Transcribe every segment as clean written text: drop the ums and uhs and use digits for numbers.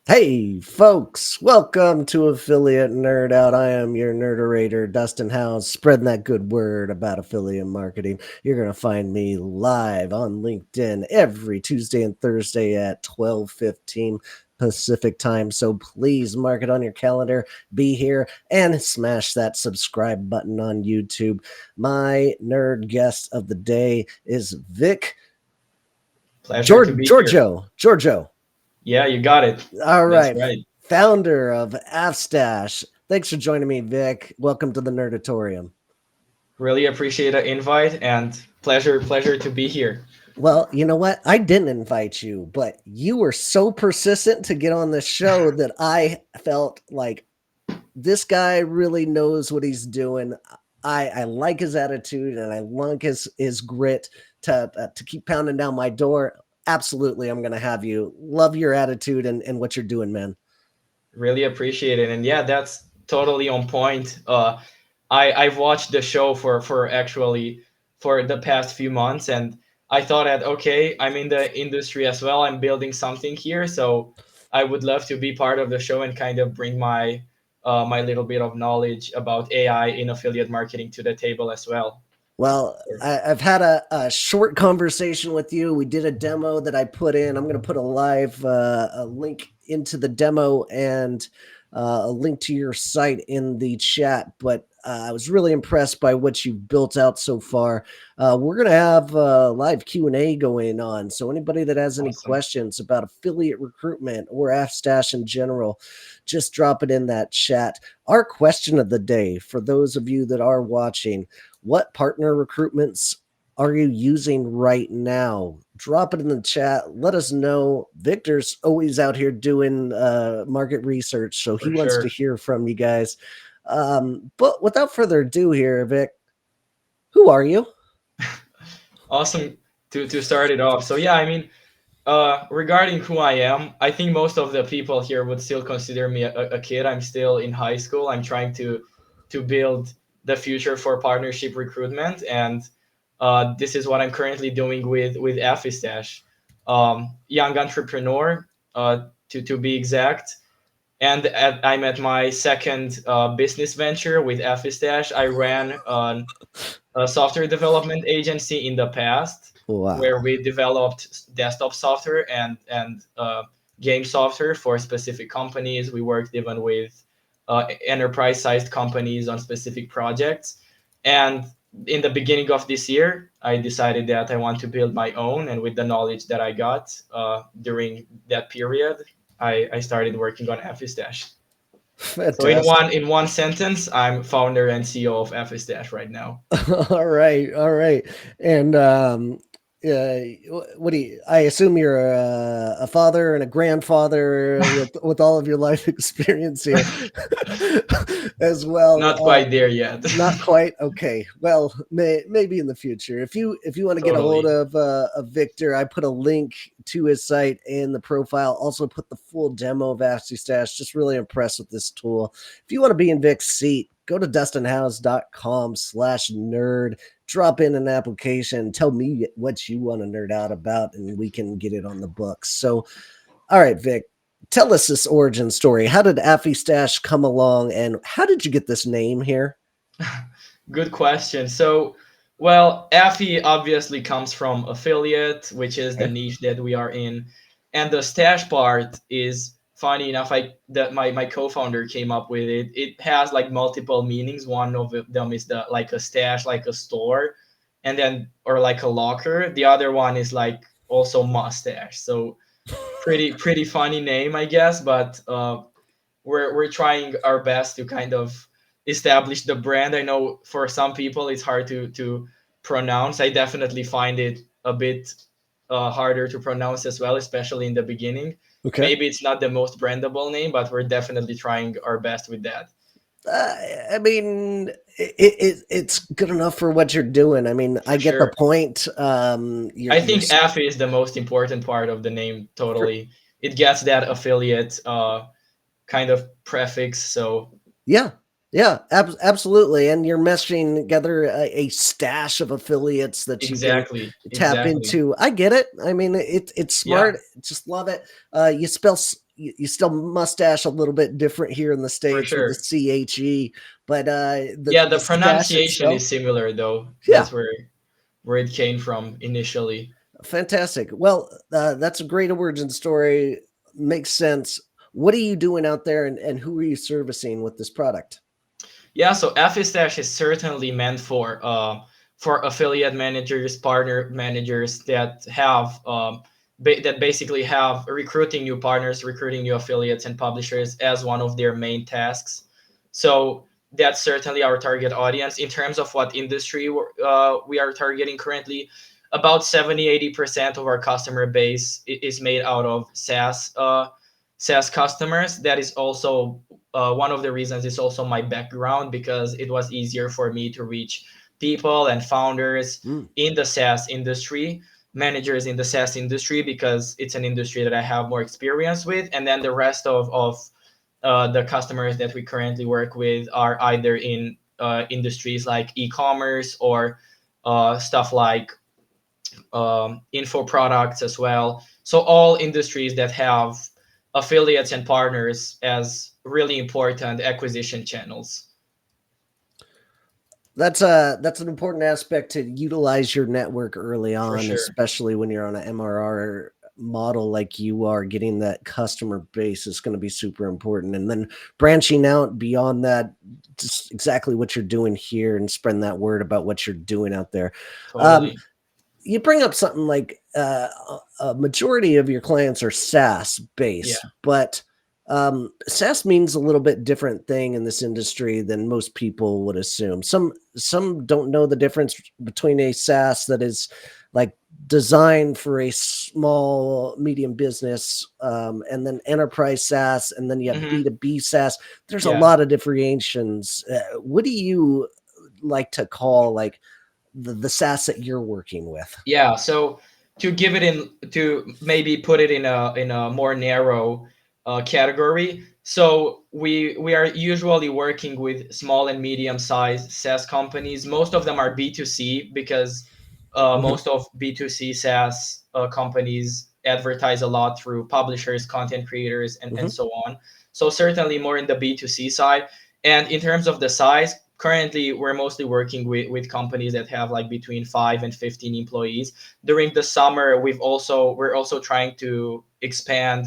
Hey, folks, welcome to Affiliate Nerd Out. I am your nerderator, Dustin House, spreading that good word about affiliate marketing. You're going to find me live on LinkedIn every Tuesday and Thursday at 12:15 Pacific time. So please mark it on your calendar, be here, and smash that subscribe button on YouTube. My nerd guest of the day is Vic Pleasure to be here. Giurgiu. Yeah, you got it. All That's right. right. Founder of Afstash. Thanks for joining me, Vic. Welcome to the Nerdatorium. Really appreciate the invite and pleasure to be here. Well, you know what? I didn't invite you, but you were so persistent to get on the show that I felt like this guy really knows what he's doing. I like his attitude and I like his grit to keep pounding down my door. Absolutely, I'm going to have you. Love your attitude and what you're doing, man. Really appreciate it. And yeah, that's totally on point. I've watched the show for actually for the past few months, and I thought that okay, I'm in the industry as well. I'm building something here, so I would love to be part of the show and kind of bring my little bit of knowledge about AI in affiliate marketing to the table as well. Well, I've had a short conversation with you. We did a demo that I put in. I'm going to put a live a link into the demo and a link to your site in the chat. But I was really impressed by what you've built out so far. We're going to have live Q&A going on. So anybody that has any Awesome. questions about affiliate recruitment or AppStash in general, just drop it in that chat. Our question of the day for those of you that are watching: what partner recruitments are you using right now? Drop it in the chat. Let us know. Victor's always out here doing market research, so he For wants to sure. hear from you guys. But without further ado here, Vic, who are you? Awesome to start it off. So yeah, I mean, regarding who I am, I think most of the people here would still consider me a kid. I'm still in high school. I'm trying to build the future for partnership recruitment, and this is what I'm currently doing with Affistash. Young entrepreneur, to be exact. And I'm at my second business venture with Affistash. I ran a software development agency in the past where Wow. we developed desktop software and game software for specific companies. We worked even with enterprise-sized companies on specific projects. And in the beginning of this year, I decided that I want to build my own. And with the knowledge that I got during that period, I started working on Affistash. So Fantastic. in one sentence, I'm founder and CEO of Affistash right now. All right, all right. And what do you? I assume you're a father and a grandfather with all of your life experience here, as well. Not quite there yet. Not quite. Okay. Well, maybe in the future. If you want to get a hold Totally. of Victor, I put a link to his site in the profile. Also put the full demo of AsciiStash. Just really impressed with this tool. If you want to be in Vic's seat, go to dustinhouse.com/nerd. Drop in an application. Tell me what you want to nerd out about, and we can get it on the books. So, all right, Vic, tell us this origin story. How did AffiStash come along, and how did you get this name here? Good question. So, well, Affy obviously comes from affiliate, which is the Okay. niche that we are in, and the stash part is funny enough. I that my co-founder came up with it. It has like multiple meanings. One of them is the like a stash, like a store, and then or like a locker. The other one is like also mustache. So pretty funny name, I guess. But we're trying our best to kind of establish the brand. I know for some people it's hard to pronounce. I definitely find it a bit harder to pronounce as well, especially in the beginning. Okay. Maybe it's not the most brandable name, but we're definitely trying our best with that. Uh, I mean, it's good enough for what you're doing. I mean, I For get the sure. point. I think Affy is the most important part of the name. For, Totally, it gets that affiliate kind of prefix. So yeah, yeah, absolutely. And you're meshing together a stash of affiliates that you can tap exactly. into. I get it. I mean, it's Yeah, smart. Just love it. You spell you still mustache a little bit different here in the for states with the sure. CHE, but Yeah, the the stash pronunciation itself, is similar though. yeah, That's where it came from initially. fantastic. Well, that's a great origin story. Makes sense. What are you doing out there, and who are you servicing with this product? Yeah, so Fstash is certainly meant for affiliate managers, partner managers that have that basically have recruiting new partners, recruiting new affiliates and publishers as one of their main tasks. So that's certainly our target audience. In terms of what industry we are targeting currently, about 70-80% of our customer base is made out of SaaS customers. That is also one of the reasons is also my background, because it was easier for me to reach people and founders Mm. in the SaaS industry, managers in the SaaS industry, because it's an industry that I have more experience with. And then the rest of the customers that we currently work with are either in industries like e-commerce or stuff like info products as well. So all industries that have affiliates and partners as really important acquisition channels. That's an important aspect to utilize your network early For on, sure. especially when you're on an MRR model like you are. Getting that customer base is going to be super important, and then branching out beyond that, just exactly what you're doing here, and spreading that word about what you're doing out there. Um, Totally. you bring up something like a majority of your clients are SaaS Yeah. based, but SaaS means a little bit different thing in this industry than most people would assume. Some don't know the difference between a SaaS that is like designed for a small medium business, and then enterprise SaaS, and then you have Hmm. B2B SaaS. There's a Yeah. lot of differentiations. What do you like to call like the SaaS that you're working with? Yeah. So to give it in, to maybe put it in a more narrow category. So we are usually working with small and medium sized SaaS companies. Most of them are B2C, because Mhm, most of B2C SaaS companies advertise a lot through publishers, content creators, and mhm. so on. So certainly more in the B2C side. And in terms of the size, currently we're mostly working with companies that have like between 5 and 15 employees. During the summer, we're also trying to expand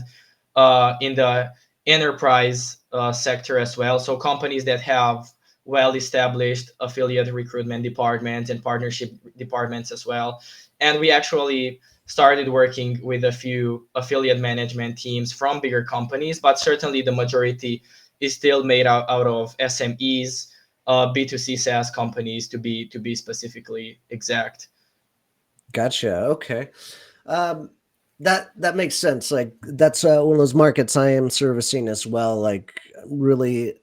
in the enterprise sector as well. So companies that have well established affiliate recruitment departments and partnership departments as well. And we actually started working with a few affiliate management teams from bigger companies, but certainly the majority is still made out of SMEs, B2C SaaS companies, to be specifically exact. Gotcha. Okay. Um, that makes sense. Like that's one of those markets I am servicing as well. Like really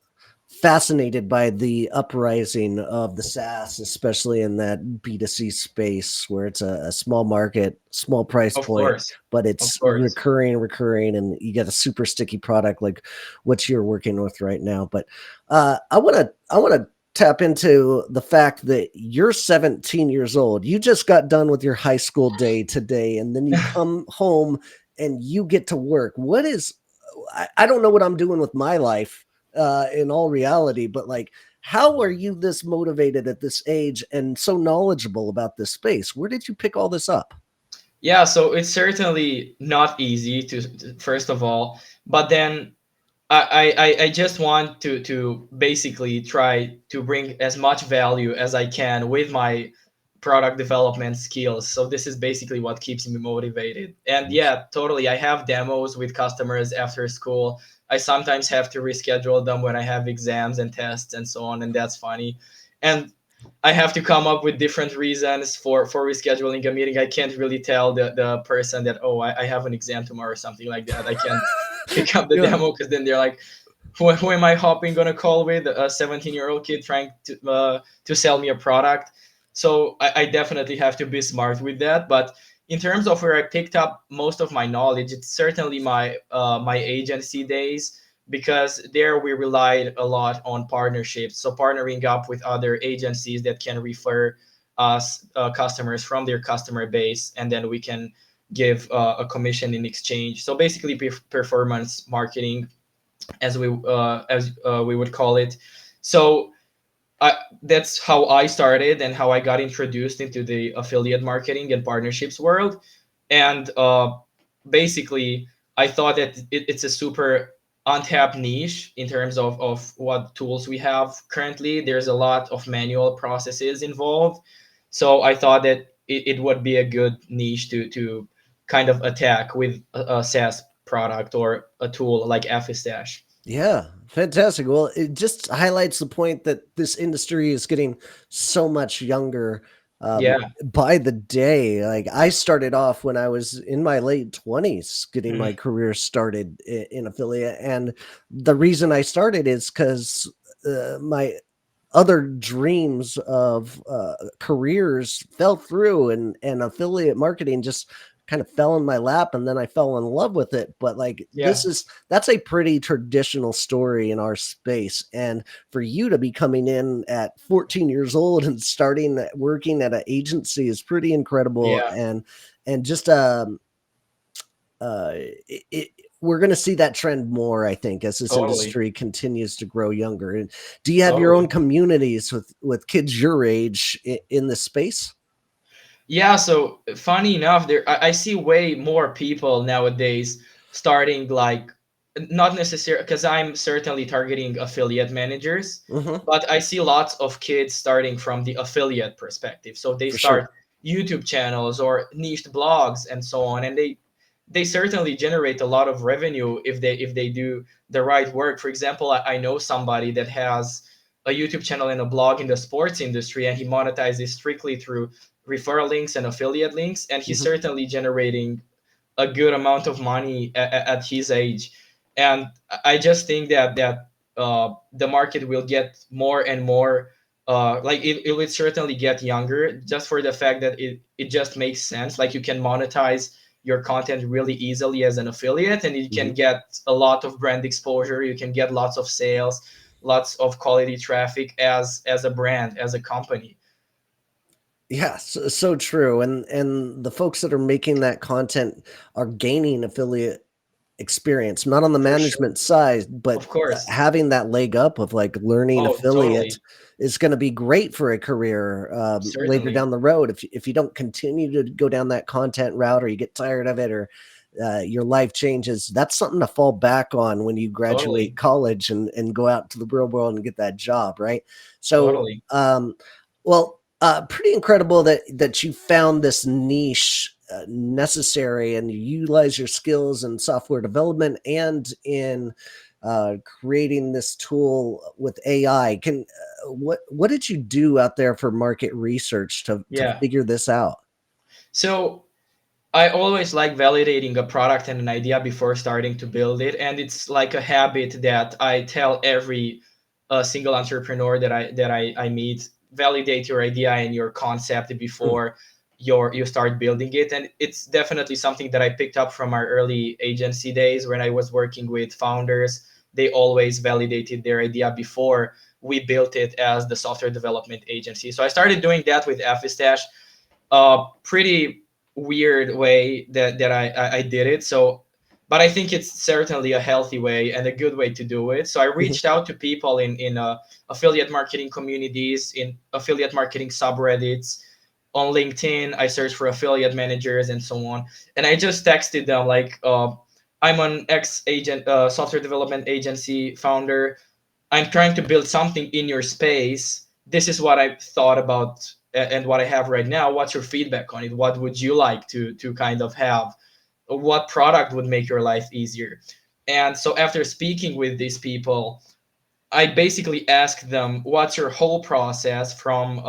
fascinated by the uprising of the SaaS, especially in that B2C space where it's a small market, small price Of point, course, but of it's course. recurring, and you get a super sticky product like what you're working with right now. But I want to tap into the fact that you're 17 years old. You just got done with your high school day today, and then you come home and you get to work. What is I don't know what I'm doing with my life in all reality, but like, how are you this motivated at this age and so knowledgeable about this space? Where did you pick all this up? Yeah, so it's certainly not easy first of all, but then I just want to basically try to bring as much value as I can with my product development skills. So this is basically what keeps me motivated. And yeah, totally. I have demos with customers after school. I sometimes have to reschedule them when I have exams and tests and so on, and that's funny. And I have to come up with different reasons for rescheduling a meeting. I can't really tell the person that, oh, I have an exam tomorrow or something like that. I can't pick up the Yeah. demo, because then they're like, who am I hopping gonna call with a 17-year-old kid trying to sell me a product? So I definitely have to be smart with that. But in terms of where I picked up most of my knowledge, it's certainly my agency days, because there we relied a lot on partnerships. So partnering up with other agencies that can refer us customers from their customer base, and then we can give a commission in exchange. So basically, performance marketing, as we would call it. So I, that's how I started and how I got introduced into the affiliate marketing and partnerships world. And basically, I thought that it's a super untapped niche in terms of what tools we have currently. There's a lot of manual processes involved. So I thought that it would be a good niche to kind of attack with a SaaS product or a tool like Fstash. Yeah, fantastic. Well, it just highlights the point that this industry is getting so much younger Yeah. by the day. Like I started off when I was in my late 20s getting Mm, my career started in affiliate. And the reason I started is because my other dreams of careers fell through, and affiliate marketing just kind of fell in my lap, and then I fell in love with it. But like yeah. that's a pretty traditional story in our space, and for you to be coming in at 14 years old and starting working at an agency is pretty incredible. Yeah. And just it, we're going to see that trend more, I think, as this Totally. industry continues to grow younger. And do you have your own Totally. communities with kids your age in this space? Yeah, so funny enough, I see way more people nowadays starting like not necessarily because I'm certainly targeting affiliate managers, Hmm. but I see lots of kids starting from the affiliate perspective. So they For sure. start YouTube channels or niched blogs and so on, and they certainly generate a lot of revenue if they do the right work. For example, I know somebody that has a YouTube channel and a blog in the sports industry, and he monetizes strictly through referral links and affiliate links, and he's Hmm. certainly generating a good amount of money at his age. And I just think that the market will get more and more like it will certainly get younger just for the fact that it just makes sense. Like you can monetize your content really easily as an affiliate, and you can Hmm. get a lot of brand exposure, you can get lots of sales, lots of quality traffic as a brand, as a company. Yeah, so true. And the folks that are making that content are gaining affiliate experience, not on the For sure. management side, but Of course. having that leg up of like learning Oh, affiliate totally. is going to be great for a career later Certainly. down the road. If you don't continue to go down that content route, or you get tired of it, or your life changes, that's something to fall back on when you Totally. graduate college and go out to the real world and get that job, right? So, Totally. well, pretty incredible that you found this niche necessary, and you utilize your skills in software development and in creating this tool with AI. Can what did you do out there for market research to Yeah. figure this out? So I always like validating a product and an idea before starting to build it, and it's like a habit that I tell every single entrepreneur that I meet. Validate your idea and your concept Hmm. before you start building it, and it's definitely something that I picked up from our early agency days when I was working with founders. They always validated their idea before we built it as the software development agency. So I started doing that with Fstash, a pretty weird way that I did it. So, but I think it's certainly a healthy way and a good way to do it. So I Hmm. reached out to people in affiliate marketing communities, in affiliate marketing subreddits, on LinkedIn. I searched for affiliate managers and so on, and I just texted them like, "I'm an ex agent, software development agency founder. I'm trying to build something in your space. This is what I've thought about and what I have right now. What's your feedback on it? What would you like to kind of have? What product would make your life easier?" And so after speaking with these people, I basically asked them, "What's your whole process from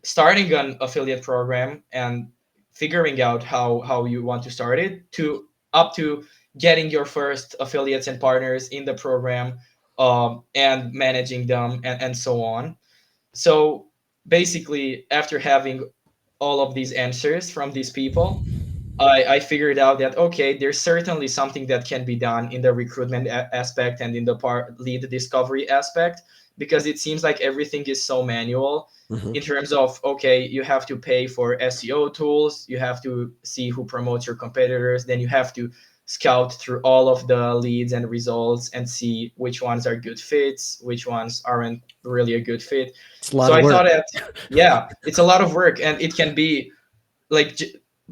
starting an affiliate program and figuring out how you want to start it to up to getting your first affiliates and partners in the program, and managing them and so on." So basically, after having all of these answers from these people, I figured out that okay, there's certainly something that can be done in the recruitment aspect and in the lead discovery aspect, because it seems like everything is so manual Hmm. in terms of okay, you have to pay for SEO tools, you have to see who promotes your competitors, then you have to scout through all of the leads and results and see which ones are good fits, which ones aren't really a good fit. It's a lot So of I thought work. that yeah, it's a lot of work, and it can be like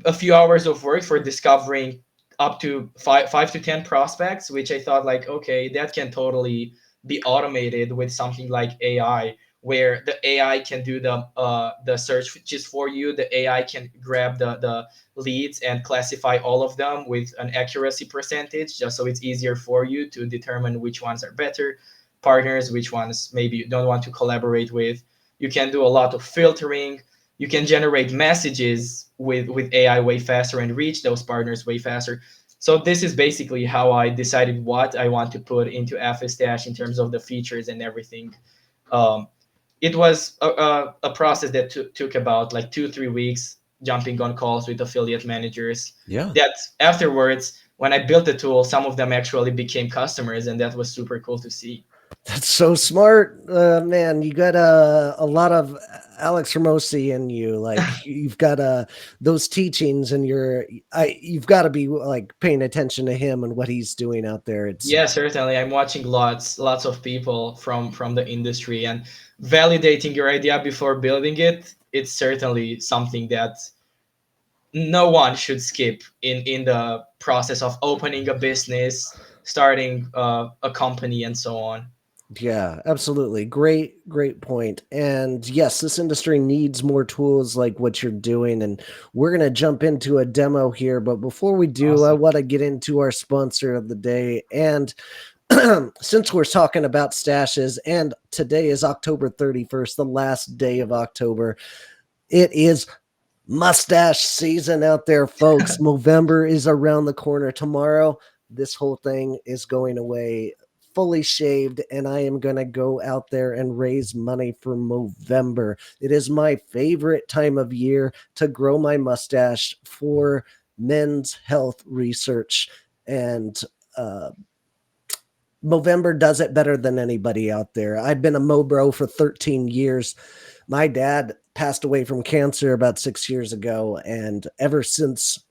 a few hours of work for discovering up to five to 10 prospects, which I thought like okay, that can totally be automated with something like AI, where the AI can do the search just for you. The AI can grab the leads and classify all of them with an accuracy percentage, just so it's easier for you to determine which ones are better partners, which ones maybe you don't want to collaborate with. You can do a lot of filtering. You can generate messages with AI way faster and reach those partners way faster. So this is basically how I decided what I want to put into FSDash in terms of the features and everything. Um, it was a process that took about like 2 3 weeks, jumping on calls with affiliate managers. Yeah. That afterwards, when I built the tool, some of them actually became customers, and that was super cool to see. That's so smart, man. You got a lot of Alex Ramosi in you. Like you've got those teachings, and you've got to be like paying attention to him and what he's doing out there. It's Yeah, certainly. I'm watching lots of people from the industry, and validating your idea before building it. It's certainly something that no one should skip in the process of opening a business, starting a company, and so on. Yeah, absolutely. Great point. And yes, this industry needs more tools like what you're doing. And we're going to jump into a demo here. But before we do, I Awesome. want to get into our sponsor of the day. And since we're talking about stashes, and today is October 31st, the last day of October, it is mustache season out there, folks. Movember is around the corner. Tomorrow, this whole thing is going away fully shaved, and I am going to go out there and raise money for Movember. It is my favorite time of year to grow my mustache for men's health research. And uh, Movember does it better than anybody out there. I've been a Mobro for 13 years. My dad passed away from cancer about 6 years ago. And ever since,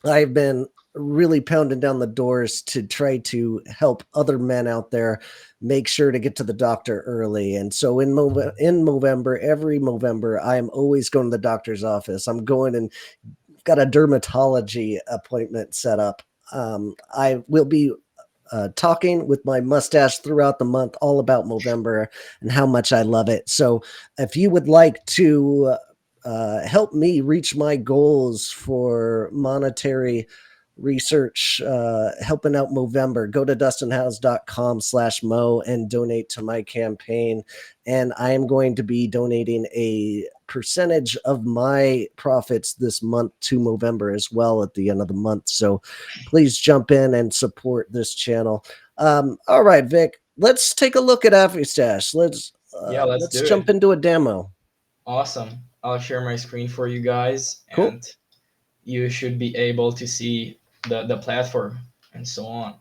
I've been really pounding down the doors to try to help other men out there make sure to get to the doctor early. And so in November, every November, I am always going to the doctor's office. I'm going and got a dermatology appointment set up. I will be talking with my mustache throughout the month all about Movember and how much I love it. So if you would like to help me reach my goals for monetary research, helping out Movember, go to dustinhouse.com/mo and donate to my campaign. And I am going to be donating a percentage of my profits this month to Movember as well at the end of the month. So please jump in and support this channel. All right, Vic, let's take a look at AfriStash. Yeah, let's Let's do it. jump into a demo. Awesome. I'll share my screen for you guys, Cool. and you should be able to see the platform and so on.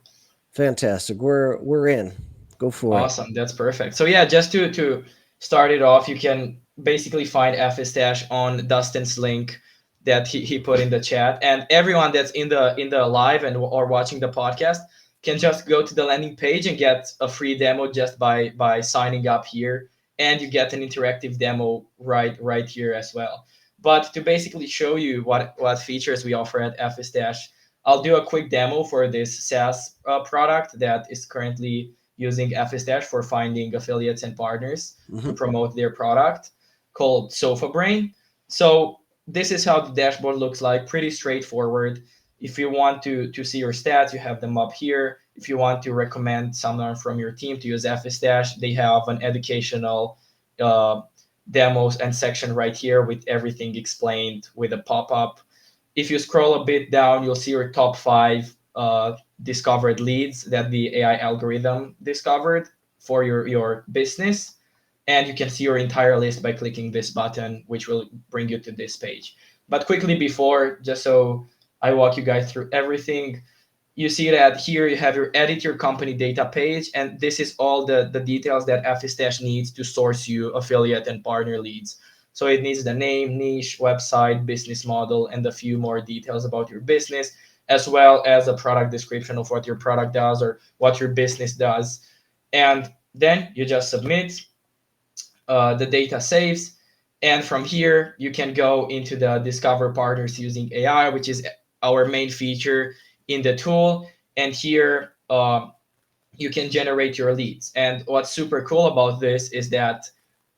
Fantastic. We're in. Go for it. Awesome, that's perfect. So yeah, just to start it off, you can basically find FStash on Dustin's link that he put in the chat, and everyone that's in the live and or watching the podcast can just go to the landing page and get a free demo just by signing up here, and you get an interactive demo right here as well. But to basically show you what features we offer at FStash, I'll do a quick demo for this SaaS product that is currently using FSDash for finding affiliates and partners to Mhm. promote their product, called Sofa Brain. So this is how the dashboard looks like, pretty straightforward. If you want to see your stats, you have them up here. If you want to recommend someone from your team to use FSDash, they have an educational uh, demos and section right here with everything explained with a pop-up. If you scroll a bit down, you'll see your top five discovered leads that the AI algorithm discovered for your business. And you can see your entire list by clicking this button, which will bring you to this page. But quickly before, just so I walk you guys through everything. You see that here you have your edit your company data page, and this is all the details that FStash needs to source you affiliate and partner leads. So it needs the name, niche, website, business model, and a few more details about your business, as well as a product description of what your product does or what your business does. And then you just submit, the data saves, and from here you can go into the discover partners using AI, which is our main feature in the tool. And here you can generate your leads. And what's super cool about this is that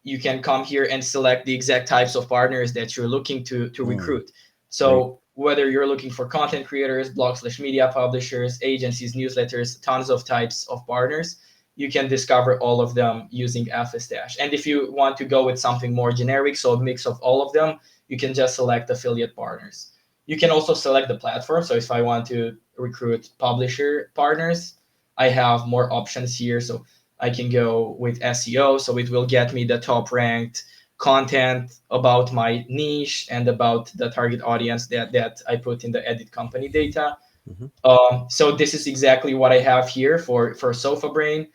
you can come here and select the exact types of partners that you're looking to Mm, recruit. great. So whether you're looking for content creators, blog/media publishers, agencies, newsletters, tons of types of partners, you can discover all of them using FStash. And if you want to go with something more generic, so a mix of all of them, you can just select affiliate partners. You can also select the platform. So if I want to recruit publisher partners, I have more options here. So I can go with SEO. So it will get me the top ranked content about my niche and about the target audience that I put in the edit company data. Hmm. So this is exactly what I have here for SofaBrain,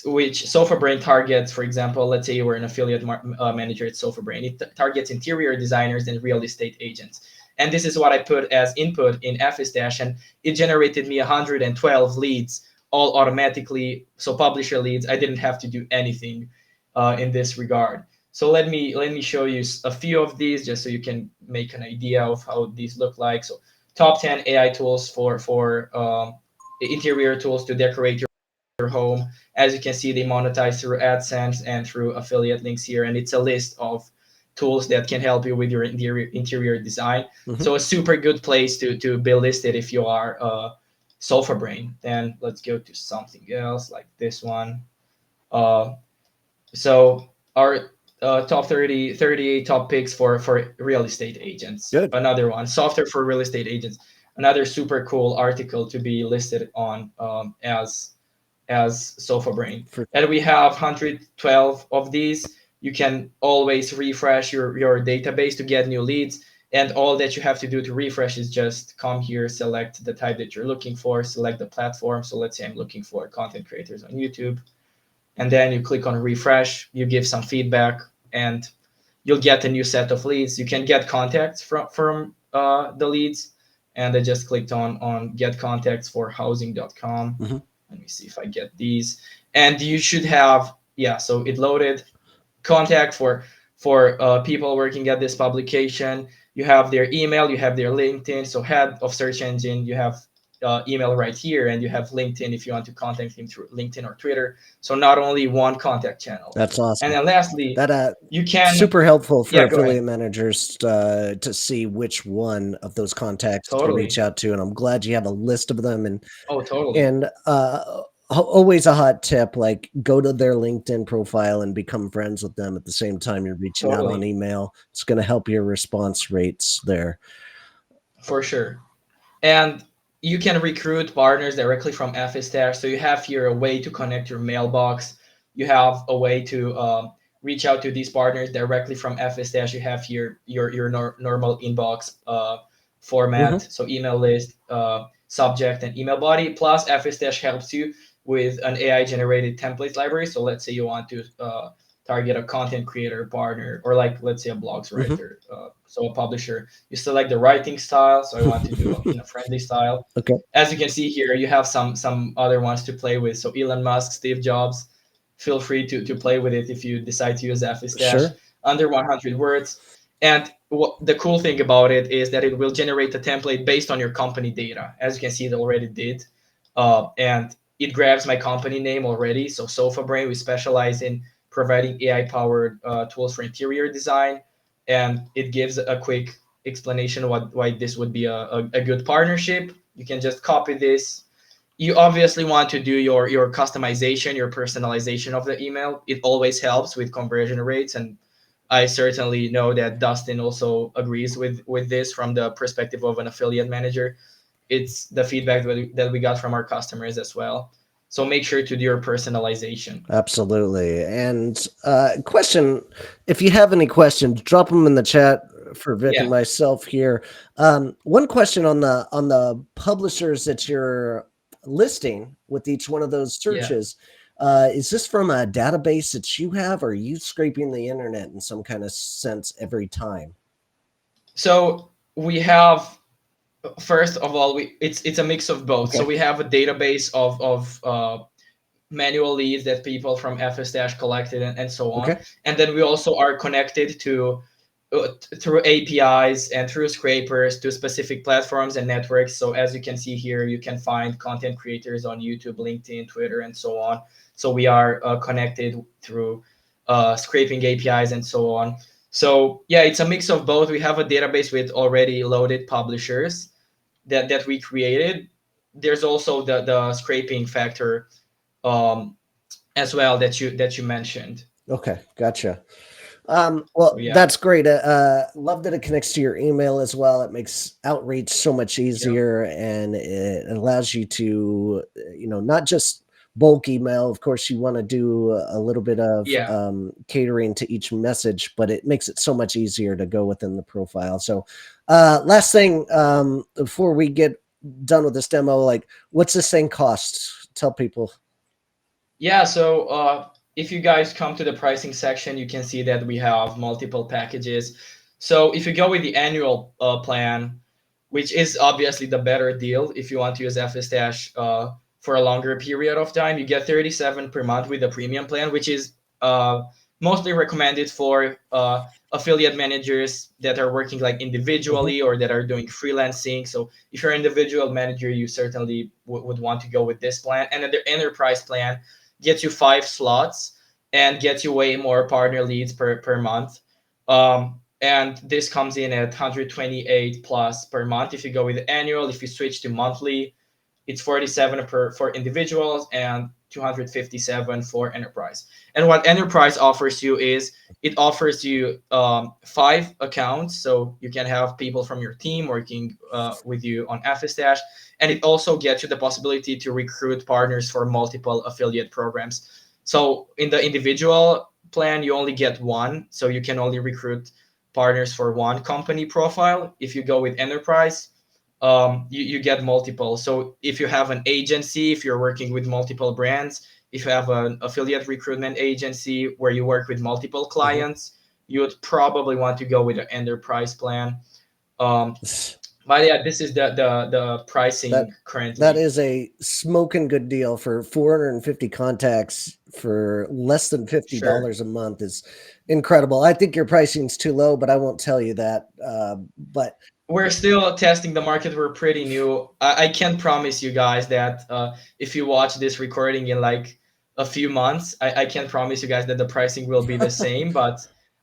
which SofaBrain targets. For example, let's say you were an affiliate manager at SofaBrain. It targets interior designers and real estate agents. And this is what I put as input in FStash, and it generated me 112 leads all automatically. So publisher leads. I didn't have to do anything in this regard. So let me show you a few of these just so you can make an idea of how these look like. So top 10 AI tools for interior tools to decorate your home. As you can see, they monetize through AdSense and through affiliate links here, and it's a list of tools that can help you with your interior design. Hmm. So a super good place to be listed if you are Sofa Brain. Then let's go to something else like this one. Uh, so our top 30, 38 top picks for real estate agents. Good. Another one, software for real estate agents. Another super cool article to be listed on as Sofa Brain. For And we have 112 of these. You can always refresh your database to get new leads. And all that you have to do to refresh is just come here, select the type that you're looking for, select the platform. So let's say I'm looking for content creators on YouTube. And then you click on refresh, you give some feedback, and you'll get a new set of leads. You can get contacts from the leads. And I just clicked on get contacts for housing.com. hmm Let me see if I get these. And you should have, yeah, so it loaded contact for people working at this publication. You have their email, you have their LinkedIn. So head of search engine, you have email right here, and you have LinkedIn if you want to contact him through LinkedIn or Twitter. So not only one contact channel. That's And awesome. then lastly, That you can, super helpful for yeah, go ahead. affiliate managers to see which one of those contacts to reach Totally. out to, and I'm glad you have a list of them. Oh, totally. And always a hot tip, like go to their LinkedIn profile and become friends with them at the same time you're reaching out on Totally. email. It's going to help your response rates there. For sure. And you can recruit partners directly from FStash. So you have here a way to connect your mailbox. You have a way to reach out to these partners directly from FStash. You have here your normal inbox format. Hmm. So email list, subject, and email body. Plus, FStash helps you with an AI generated templates library. So let's say you want to target a content creator partner, or like let's say a blogs Hmm. writer, so a publisher. You select the writing style. So I want to do in a friendly style. Okay, As you can see here, you have some other ones to play with. So Elon Musk, Steve Jobs, feel free to play with it if you decide to use FStash. sure. Under 100 words. And the cool thing about it is that it will generate a template based on your company data. As you can see, it already did. And it grabs my company name already. So SofaBrain, we specialize in providing AI-powered tools for interior design. And it gives a quick explanation why this would be a good partnership. You can just copy this. You obviously want to do your customization, your personalization of the email. It always helps with conversion rates, and I certainly know that Dustin also agrees with this from the perspective of an affiliate manager. It's the feedback that we got from our customers as well. So make sure to do your personalization. Absolutely. And question, if you have any questions, drop them in the chat for Vic and Yeah, myself here. One question on the publishers that you're listing with each one of those yeah. searches. Is this from a database that you have, or are you scraping the internet in some kind of sense every time? So we have, first of all, it's a mix of both. So Okay. we have a database of manual leads that people from FS Dash collected, and so on. Okay. And then we also are connected to through APIs and through scrapers to specific platforms and networks. So as you can see here, you can find content creators on YouTube, LinkedIn, Twitter, and so on. So we are connected through scraping APIs and so on. So yeah, it's a mix of both. We have a database with already loaded publishers that we created. There's also the scraping factor, um, as well, that you mentioned. Okay. Gotcha. So Well, yeah, that's great. Love that it connects to your email as well. It makes outreach so much yeah, easier, and it allows you to, not just bulk email. Of course, you want to do a little bit of yeah, catering to each message, but it makes it so much easier to go within the profile. So, last thing before we get done with this demo, like, what's this thing cost? Tell people. yeah. So if you guys come to the pricing section, you can see that we have multiple packages. So if you go with the annual plan, which is obviously the better deal, if you want to use FSDash for a longer period of time, you get 37 per month with the premium plan, which is uh, mostly recommended for affiliate managers that are working like Mhm. individually or that are doing freelancing. So if you're an individual manager, you certainly would want to go with this plan. And then the enterprise plan gets you 5 slots and gets you way more partner leads per month. And this comes in at 128 plus per month if you go with annual. If you switch to monthly, it's 47 per for individuals and 257 for enterprise. And what enterprise offers you is it offers you 5 accounts, so you can have people from your team working with you on FSDash, and it also gets you the possibility to recruit partners for multiple affiliate programs. So in the individual plan, you only get one, so you can only recruit partners for one company profile. If you go with enterprise, you get multiple. So if you have an agency, if you're working with multiple brands, if you have an affiliate recruitment agency where you work with multiple Mhm. clients, you would probably want to go with an enterprise plan. Um, but yeah, this is the That pricing that currently. is a smoking good deal for 450 contacts for less than fifty Sure. dollars a month is incredible. I think your pricing's too low, but I won't tell you that. But We're still testing the market. We're pretty new. I can't promise you guys that if you watch this recording in like a few months, I can't promise you guys that the pricing will be the same. But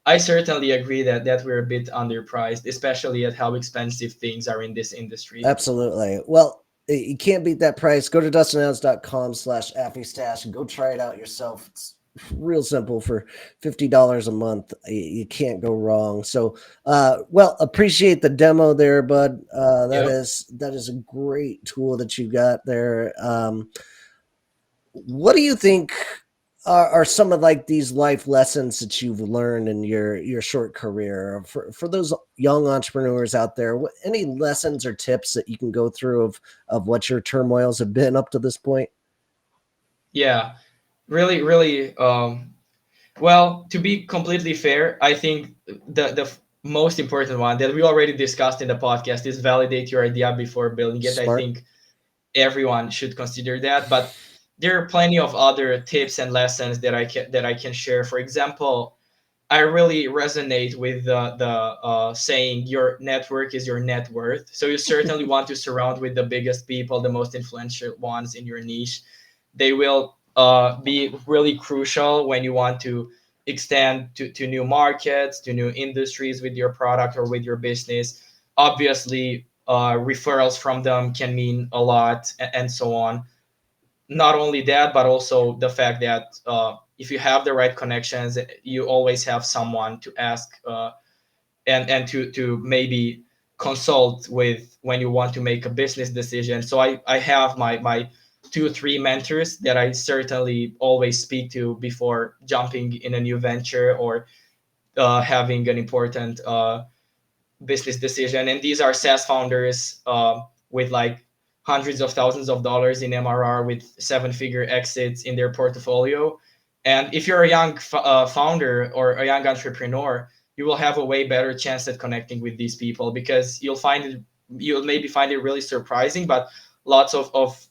I certainly agree that we're a bit underpriced, especially at how expensive things are in this industry. absolutely. Well, you can't beat that price. Go to dustinhouse.com/affystash and go try it out yourself. It's real simple for $50 a month. You can't go wrong. So, well, appreciate the demo there, bud. That Yep. is a great tool that you got there. What do you think are some of like these life lessons that you've learned in your short career for those young entrepreneurs out there? Any lessons or tips that you can go through of what your turmoils have been up to this point? Yeah. Really, really. Well, to be completely fair, I think the most important one that we already discussed in the podcast is validate your idea before building it. I Smart. think everyone should consider that, but there are plenty of other tips and lessons that I can share. For example, I really resonate with the saying your network is your net worth. So you certainly want to surround with the biggest people, the most influential ones in your niche. They will be really crucial when you want to extend to new markets, to new industries with your product or with your business. Obviously, referrals from them can mean a lot, and so on. Not only that, but also the fact that if you have the right connections, you always have someone to ask and to maybe consult with when you want to make a business decision. So I have my 2 3 mentors that I certainly always speak to before jumping in a new venture or having an important business decision. And these are SaaS founders with like hundreds of thousands of dollars in MRR with seven-figure exits in their portfolio. And if you're a young founder or a young entrepreneur, you will have a way better chance at connecting with these people, because you'll maybe find it really surprising, but lots of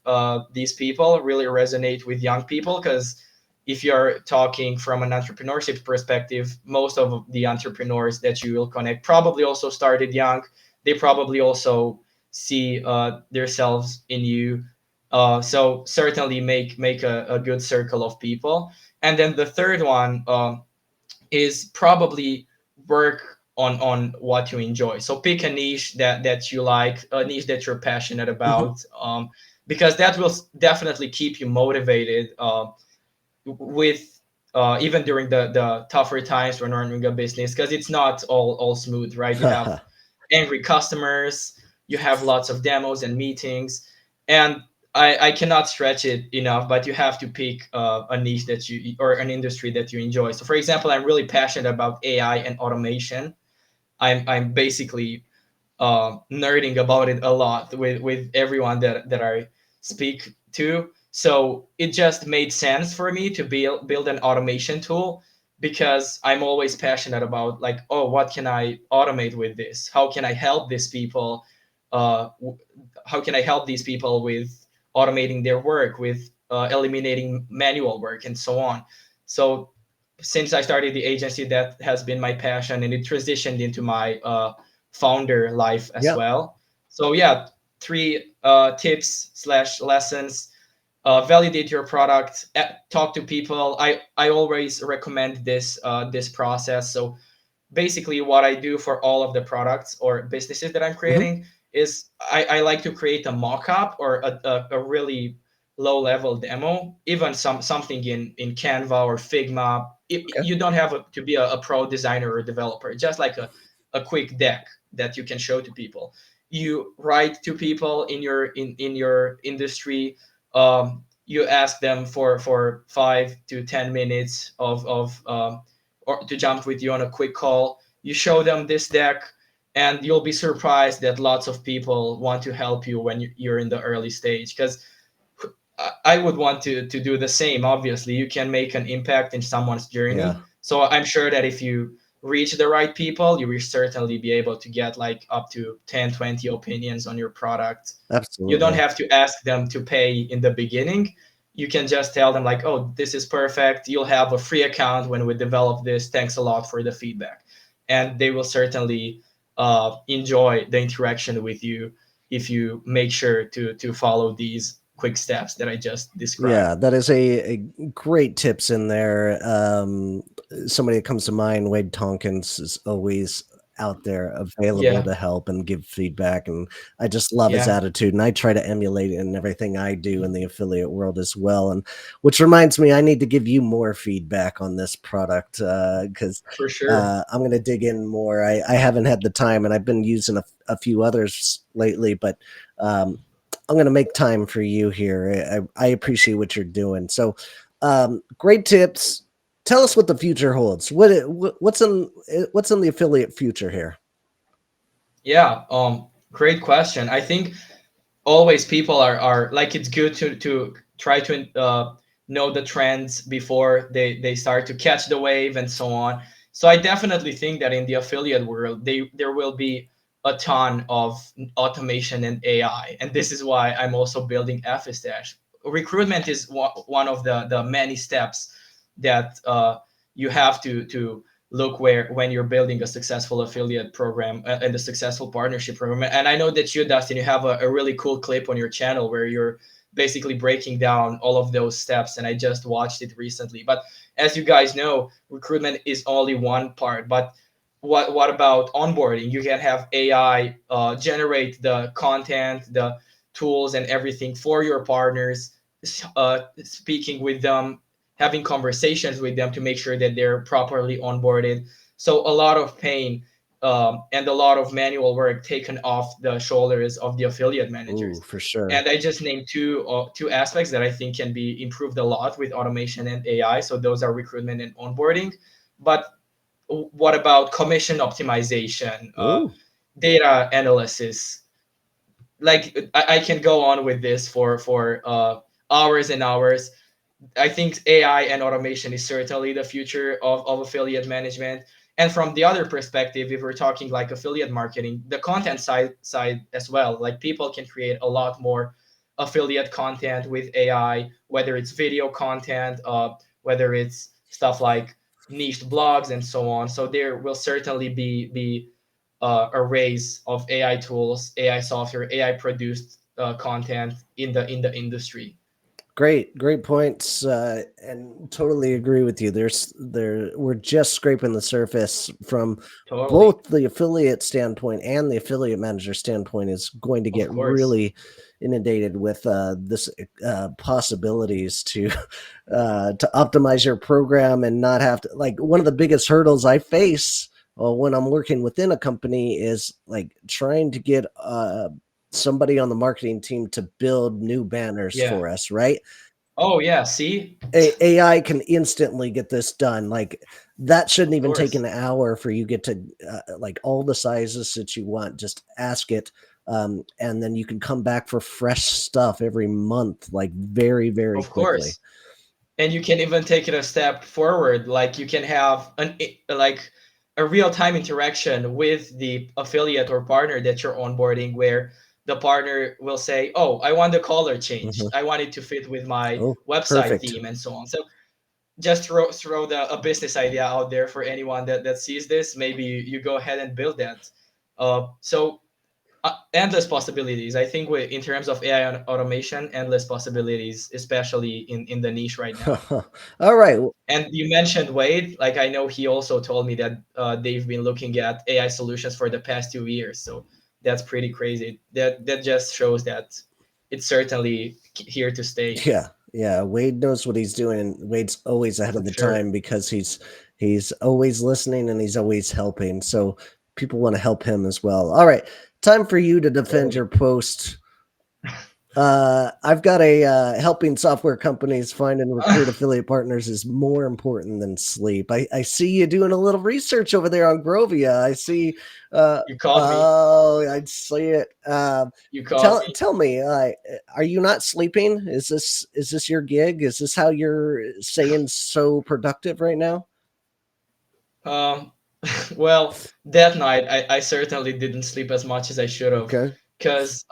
these people really resonate with young people, because if you're talking from an entrepreneurship perspective, most of the entrepreneurs that you will connect probably also started young. They probably also see themselves in you. So certainly make a good circle of people. And then the third one is probably work on what you enjoy. So pick a niche that you like, a niche that you're passionate Mhm. about, because that will definitely keep you motivated with even during the tougher times when running a business, because it's not all smooth, right? You have angry customers, you have lots of demos and meetings, and I cannot stretch it enough, but you have to pick a niche that you, or an industry that you enjoy. So for example, I'm really passionate about AI and automation. I'm basically nerding about it a lot with everyone that I speak to. So it just made sense for me to build an automation tool, because I'm always passionate about like, oh, what can I automate with this? How can I help these people? Uh, how can I help these people with automating their work, with eliminating manual work, and so on. So since I started the agency, that has been my passion, and it transitioned into my founder life as Yep. well. So yeah, three tips slash lessons: validate your product, talk to people. I always recommend this process. So basically what I do for all of the products or businesses that I'm Mhm. creating is I like to create a mock-up or a really low level demo, even something in Canva or Figma. Okay. You don't have to be a pro designer or developer, just like a quick deck that you can show to people. You write to people in your industry. You ask them for 5 to 10 minutes of or to jump with you on a quick call. You show them this deck, and you'll be surprised that lots of people want to help you when you're in the early stage. Because I would want to do the same. Obviously, you can make an impact in someone's Yeah. journey. So I'm sure that if you reach the right people, you will certainly be able to get like up to 10, 20 opinions on your product. You don't Absolutely. have to ask them to pay in the beginning. You can just tell them like, oh, this is perfect. You'll have a free account when we develop this. Thanks a lot for the feedback. And they will certainly enjoy the interaction with you if you make sure to follow these quick steps that I just described. Yeah, that is a great tips in there. Somebody that comes to mind, Wade Tompkins, is always out there available Yeah, to help and give feedback, and I just love his yeah, attitude, and I try to emulate it in everything I do in the affiliate world as well. And which reminds me, I need to give you more feedback on this product because for sure. I'm going to dig in more. I haven't had the time, and I've been using a few others lately, but um, I'm going to make time for you here. I appreciate what you're doing. So, great tips. Tell us what the future holds. What's in the affiliate future here? Yeah, great question. I think always people are like, it's good to try to know the trends before they start to catch the wave and so on. So I definitely think that in the affiliate world there will be a ton of automation and AI, and this is why I'm also building Fstash. Recruitment is one of the many steps that you have to look where when you're building a successful affiliate program and a successful partnership program. And I know that you, Dustin, you have a really cool clip on your channel where you're basically breaking down all of those steps, and I just watched it recently. But as you guys know, recruitment is only one part. But what about onboarding? You can have AI generate the content, the tools, and everything for your partners, speaking with them, having conversations with them to make sure that they're properly onboarded. So a lot of pain and a lot of manual work taken off the shoulders of the affiliate Ooh, managers. for sure. And I just named two aspects that I think can be improved a lot with automation and AI. So those are recruitment and onboarding. But what about commission optimization? Ooh. data analysis. Like I can go on with this for hours and hours. I think AI and automation is certainly the future of affiliate management. And from the other perspective, if we're talking like affiliate marketing, the content side as well, like people can create a lot more affiliate content with AI, whether it's video content, whether it's stuff like niche blogs and so on. So there will certainly be arrays of AI tools, AI software, AI produced content in the industry. Great points, and totally agree with you. We're just scraping the surface from Totally, both the affiliate standpoint and the affiliate manager standpoint. Is going to of get course. really inundated with this possibilities to optimize your program and not have to, like, one of the biggest hurdles I face when I'm working within a company is like trying to get somebody on the marketing team to build new banners Yeah. for us, right? Oh yeah. See, AI can instantly get this done. Like, that shouldn't of even take course, an hour for you get to like all the sizes that you want. Just ask it, and then you can come back for fresh stuff every month, like very of quickly. course. And you can even take it a step forward. Like you can have like a real time interaction with the affiliate or partner that you're onboarding, where the partner will say, "Oh, I want the color changed. Hmm. I want it to fit with my Oh, website perfect. theme and so on." So just throw a business idea out there for anyone that sees this. Maybe you go ahead and build that. So endless possibilities. I think in terms of AI automation, endless possibilities, especially in the niche right now. All right. And you mentioned Wade. Like I know he also told me that they've been looking at AI solutions for the past 2 years. So that's pretty crazy. That just shows that it's certainly here to stay Yeah. Wade knows what he's doing, and Wade's always ahead of for the sure. time because he's always listening and he's always helping. So people want to help him as well. All right, time for you to defend Totally. your post. I've got a helping software companies find and recruit affiliate partners is more important than sleep. I see you doing a little research over there on Grovia. I see. You caught me. Oh, I see it. You caught Tell me. tell me, are you not sleeping? Is this your gig? Is this how you're saying so productive right now? Um, well, that night I certainly didn't sleep as much as I should have, Okay, because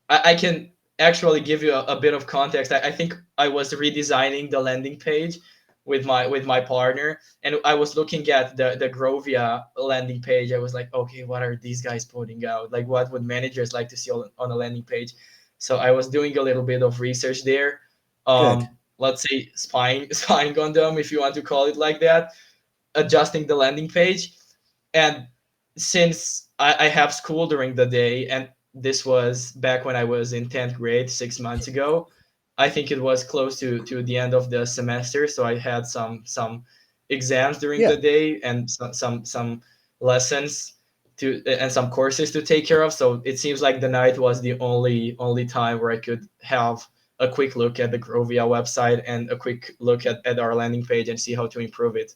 I can actually give you a bit of context. I think I was redesigning the landing page with my partner, and I was looking at the Grovia landing page. I was like, okay, what are these guys putting out? Like, what would managers like to see on a landing page? So I was doing a little bit of research there. good. Let's say spying on them, if you want to call it like that, adjusting the landing page. And since I have school during the day, and this was back when I was in 10th grade 6 months ago, I think it was close to the end of the semester. So I had some exams during Yeah. the day and some lessons to and some courses to take care of. So it seems like the night was the only time where I could have a quick look at the Grovia website and a quick look at our landing page and see how to improve it.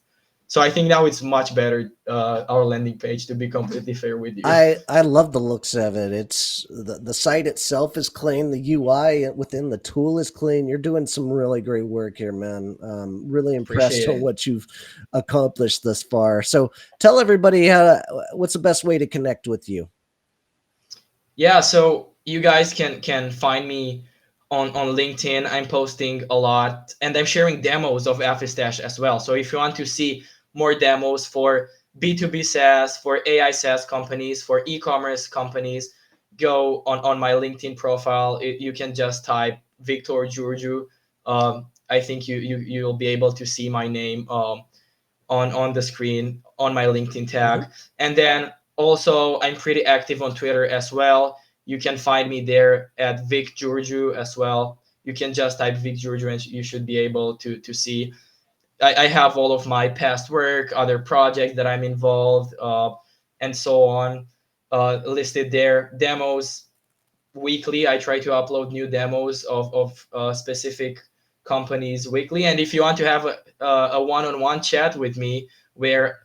So I think now it's much better, our landing page, to be completely fair with you. I love the looks of it. It's the site itself is clean. The UI within the tool is clean. You're doing some really great work here, man. Really impressed Appreciate on it. what you've accomplished thus far. So tell everybody what's the best way to connect with you. Yeah, so you guys can find me on LinkedIn. I'm posting a lot, and I'm sharing demos of Afistash as well. So if you want to see more demos for B2B SaaS, for AI SaaS companies, for e-commerce companies, go on my LinkedIn profile. You can just type Victor Giurgiu. I think you'll be able to see my name on the screen on my LinkedIn tag. Hmm. And then also I'm pretty active on Twitter as well. You can find me there at Vic Giurgiu as well. You can just type Vic Giurgiu and you should be able to see. I have all of my past work, other projects that I'm involved, and so on, listed there. Demos weekly. I try to upload new demos of specific companies weekly. And if you want to have a one-on-one chat with me, where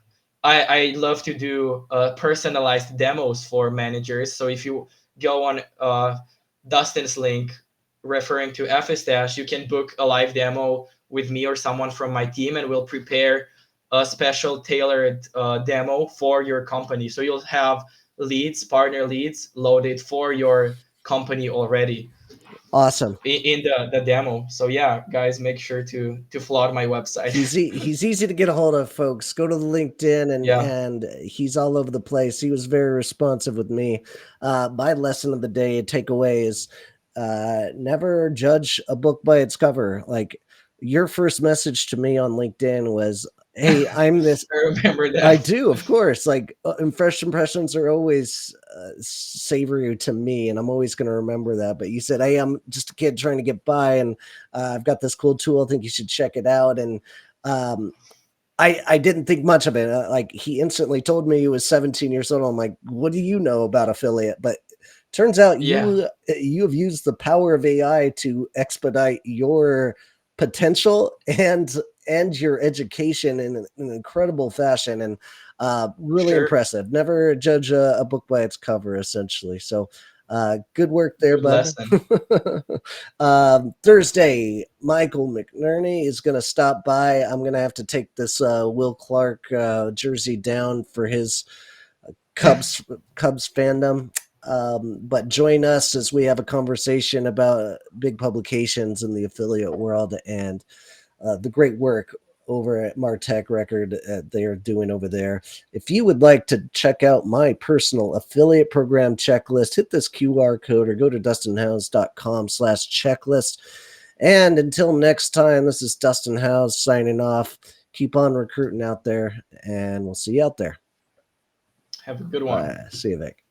I love to do personalized demos for managers. So if you go on Dustin's link referring to FSTash, you can book a live demo with me or someone from my team, and we'll prepare a special tailored demo for your company. So you'll have leads, partner leads loaded for your company already Awesome. in the demo. So yeah, guys, make sure to flood my website. He's easy to get a hold of, folks. Go to the LinkedIn, Yeah, and he's all over the place. He was very responsive with me. My lesson of the day takeaway is never judge a book by its cover. Like, your first message to me on LinkedIn was, "Hey, I'm this." I remember I that. do, of course. Like, first impressions are always savory to me, and I'm always going to remember that. But you said, "Hey, I'm just a kid trying to get by, and I've got this cool tool. I think you should check it out." And um, I didn't think much of it. Like, he instantly told me he was 17 years old. I'm like, "What do you know about affiliate?" But turns out Yeah, you have used the power of AI to expedite your potential and your education in an incredible fashion, and really sure. impressive. Never judge a book by its cover, essentially. So good work there, Good bud. lesson. Thursday, Michael McNerney is going to stop by. I'm going to have to take this Will Clark jersey down for his Cubs Cubs fandom. But join us as we have a conversation about big publications in the affiliate world, and the great work over at Martech Record they are doing over there. If you would like to check out my personal affiliate program checklist, hit this QR code or go to dustinhouse.com/checklist. And until next time, this is Dustin House signing off. Keep on recruiting out there, and we'll see you out there. Have a good one. See you, Vic.